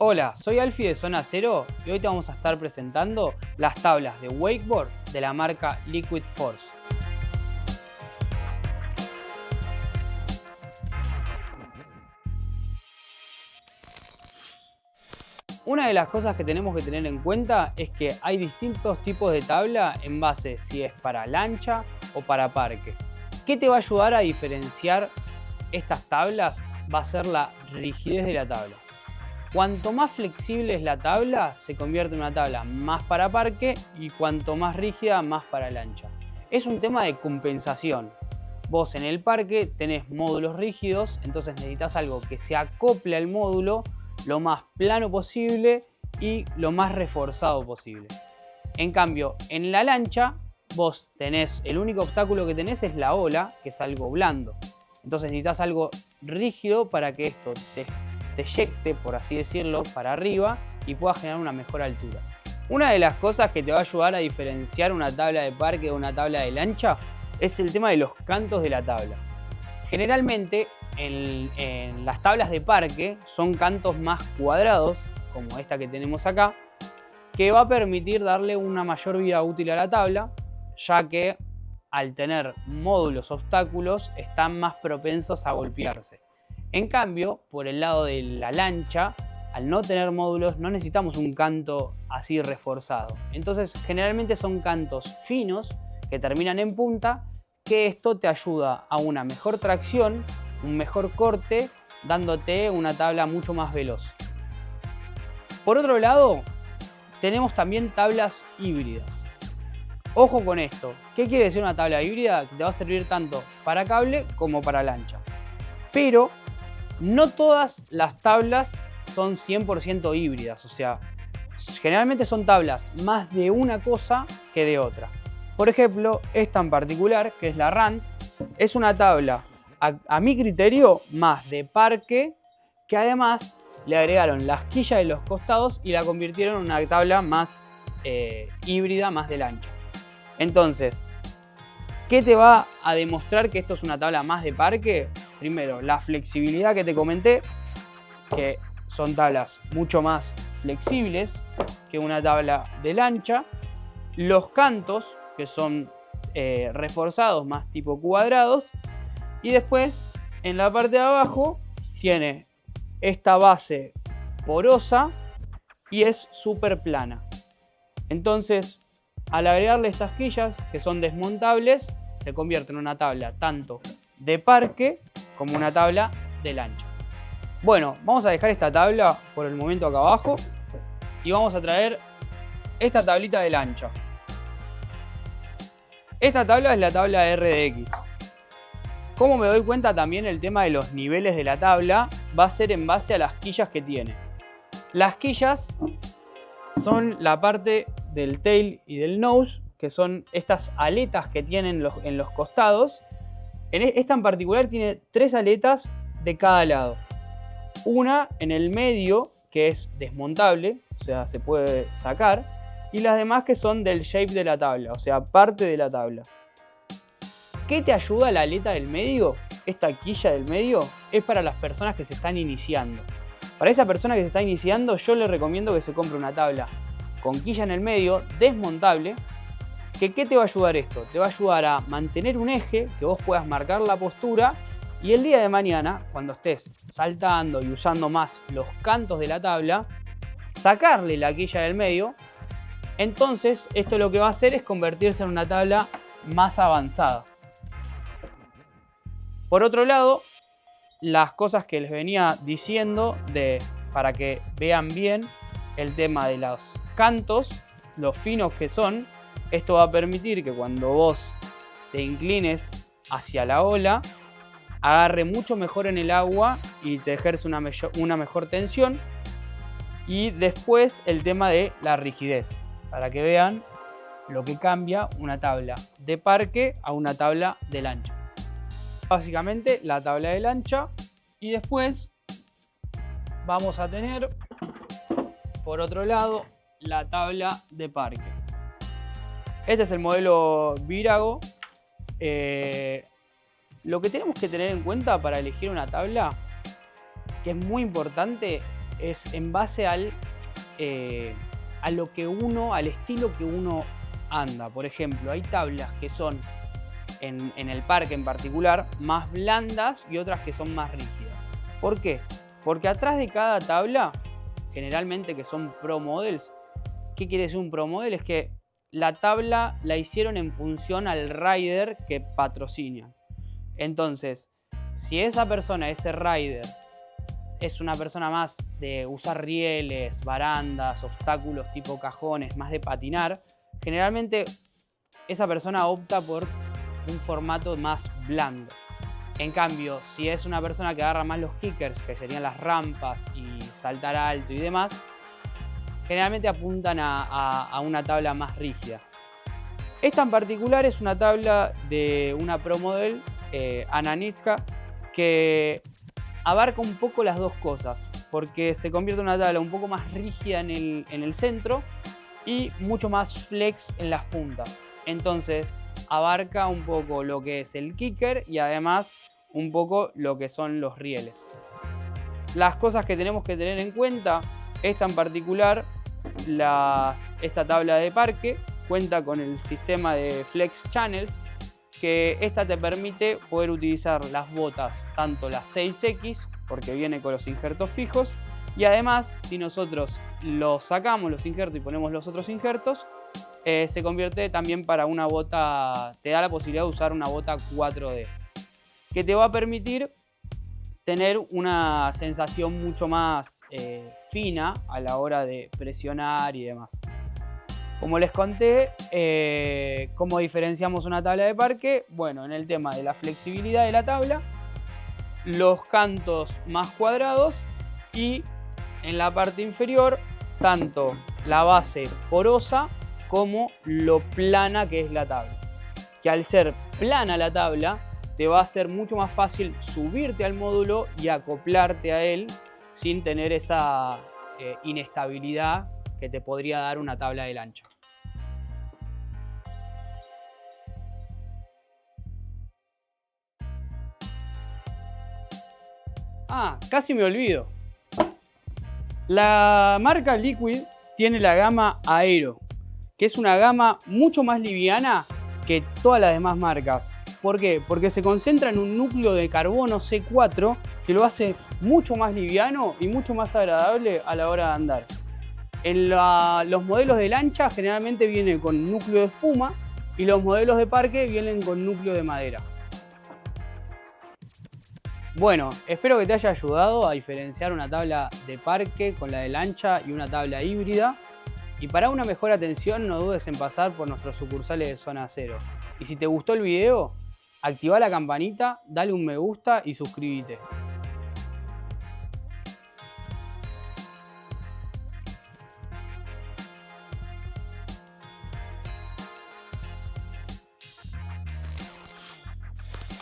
Hola, soy Alfie de Zona Cero y hoy te vamos a estar presentando las tablas de wakeboard de la marca Liquid Force. Una de las cosas que tenemos que tener en cuenta es que hay distintos tipos de tabla en base si es para lancha o para parque. ¿Qué te va a ayudar a diferenciar estas tablas? Va a ser la rigidez de la tabla. Cuanto más flexible es la tabla, se convierte en una tabla más para parque y cuanto más rígida, más para lancha. Es un tema de compensación. Vos en el parque tenés módulos rígidos, entonces necesitas algo que se acople al módulo lo más plano posible y lo más reforzado posible. En cambio, en la lancha, vos tenés, el único obstáculo que tenés es la ola, que es algo blando. Entonces necesitas algo rígido para que esto te eyecte, por así decirlo, para arriba y pueda generar una mejor altura. Una de las cosas que te va a ayudar a diferenciar una tabla de parque de una tabla de lancha es el tema de los cantos de la tabla. Generalmente en las tablas de parque son cantos más cuadrados, como esta que tenemos acá, que va a permitir darle una mayor vida útil a la tabla, ya que al tener módulos obstáculos están más propensos a golpearse. En cambio, por el lado de la lancha, al no tener módulos no necesitamos un canto así reforzado. Entonces generalmente son cantos finos que terminan en punta, que esto te ayuda a una mejor tracción, un mejor corte, dándote una tabla mucho más veloz. Por otro lado, tenemos también tablas híbridas. Ojo con esto, ¿qué quiere decir una tabla híbrida? Que te va a servir tanto para cable como para lancha. Pero no todas las tablas son 100% híbridas, o sea, generalmente son tablas más de una cosa que de otra. Por ejemplo, esta en particular, que es la Rant, es una tabla, a mi criterio, más de parque, que además le agregaron las quillas de los costados y la convirtieron en una tabla más híbrida, más de lancha. Entonces, ¿qué te va a demostrar que esto es una tabla más de parque? Primero, la flexibilidad que te comenté, que son tablas mucho más flexibles que una tabla de lancha. Los cantos, que son reforzados, más tipo cuadrados. Y después, en la parte de abajo, tiene esta base porosa y es súper plana. Entonces, al agregarle estas quillas, que son desmontables, se convierte en una tabla tanto de parque como una tabla de lancha. Bueno, vamos a dejar esta tabla por el momento acá abajo y vamos a traer esta tablita de lancha. Esta tabla es la tabla RDX. Como me doy cuenta también el tema de los niveles de la tabla va a ser en base a las quillas que tiene. Las quillas son la parte del tail y del nose, que son estas aletas que tienen en los costados. Esta en particular tiene 3 aletas de cada lado. Una en el medio, que es desmontable, o sea, se puede sacar, y las demás que son del shape de la tabla, o sea, parte de la tabla. ¿Qué te ayuda la aleta del medio? Esta quilla del medio es para las personas que se están iniciando. Para esa persona que se está iniciando, yo le recomiendo que se compre una tabla con quilla en el medio, desmontable. ¿Qué te va a ayudar esto? Te va a ayudar a mantener un eje, que vos puedas marcar la postura y el día de mañana, cuando estés saltando y usando más los cantos de la tabla, sacarle la quilla del medio. Entonces esto lo que va a hacer es convertirse en una tabla más avanzada. Por otro lado, las cosas que les venía diciendo para que vean bien el tema de los cantos, los finos que son, esto va a permitir que cuando vos te inclines hacia la ola, agarre mucho mejor en el agua y te ejerce una mejor tensión. Y después el tema de la rigidez, para que vean lo que cambia una tabla de parque a una tabla de lancha. Básicamente la tabla de lancha y después vamos a tener por otro lado la tabla de parque. Este es el modelo Virago. Lo que tenemos que tener en cuenta para elegir una tabla, que es muy importante, es en base a lo que al estilo que uno anda. Por ejemplo, hay tablas que son, en el parque en particular, más blandas y otras que son más rígidas. ¿Por qué? Porque atrás de cada tabla, generalmente que son Pro Models, ¿qué quiere decir un Pro Model? Es que la tabla la hicieron en función al rider que patrocina. Entonces, si esa persona, ese rider, es una persona más de usar rieles, barandas, obstáculos tipo cajones, más de patinar, generalmente esa persona opta por un formato más blando. En cambio, si es una persona que agarra más los kickers, que serían las rampas y saltar alto y demás, generalmente apuntan a una tabla más rígida. Esta en particular es una tabla de una Pro Model, Ananiska, que abarca un poco las dos cosas, porque se convierte en una tabla un poco más rígida en el centro y mucho más flex en las puntas. Entonces abarca un poco lo que es el kicker y además un poco lo que son los rieles. Las cosas que tenemos que tener en cuenta, esta en particular, esta tabla de parque cuenta con el sistema de Flex Channels, que esta te permite poder utilizar las botas, tanto las 6X, porque viene con los injertos fijos, y además, si nosotros los sacamos los injertos y ponemos los otros injertos, se convierte también para una bota, te da la posibilidad de usar una bota 4D, que te va a permitir tener una sensación mucho más fina a la hora de presionar y demás. Como les conté, ¿cómo diferenciamos una tabla de parque? Bueno, en el tema de la flexibilidad de la tabla, los cantos más cuadrados y en la parte inferior, tanto la base porosa como lo plana que es la tabla. Que al ser plana la tabla, te va a ser mucho más fácil subirte al módulo y acoplarte a él sin tener esa inestabilidad que te podría dar una tabla de lancha. Casi me olvido. La marca Liquid tiene la gama Aero, que es una gama mucho más liviana que todas las demás marcas. ¿Por qué? Porque se concentra en un núcleo de carbono C4 que lo hace mucho más liviano y mucho más agradable a la hora de andar. Los modelos de lancha generalmente vienen con núcleo de espuma y los modelos de parque vienen con núcleo de madera. Bueno, espero que te haya ayudado a diferenciar una tabla de parque con la de lancha y una tabla híbrida. Y para una mejor atención no dudes en pasar por nuestros sucursales de Zona Cero. Y si te gustó el video, activa la campanita, dale un me gusta y suscríbete.